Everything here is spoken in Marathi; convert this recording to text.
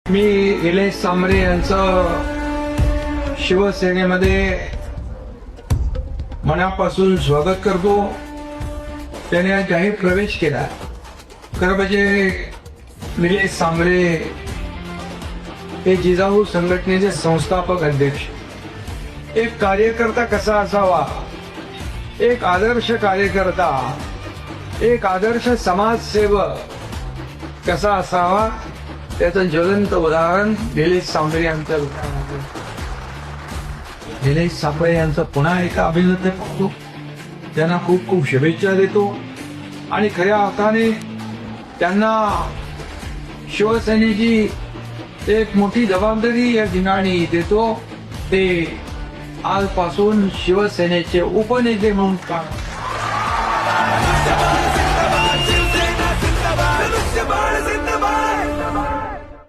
मी निलेश सांबरे यांचं शिवसेनेमध्ये मनापासून स्वागत करतो. त्याने जाहीर प्रवेश केला. खरं म्हणजे निलेश सांबरे हे जिजाऊ संघटनेचे संस्थापक अध्यक्ष. एक कार्यकर्ता कसा असावा, एक आदर्श कार्यकर्ता, एक आदर्श समाजसेवक कसा असावा, त्याचं ज्वलंत उदाहरण निलेश सांबरे यांचं आहे. निलेश सांबरे यांचं पुन्हा एका अभिनंदन करतो. त्यांना खूप खूप शुभेच्छा देतो आणि खऱ्या अर्थाने त्यांना शिवसेनेची एक मोठी जबाबदारी या ठिकाणी देतो. ते आजपासून शिवसेनेचे उपनेते म्हणून काम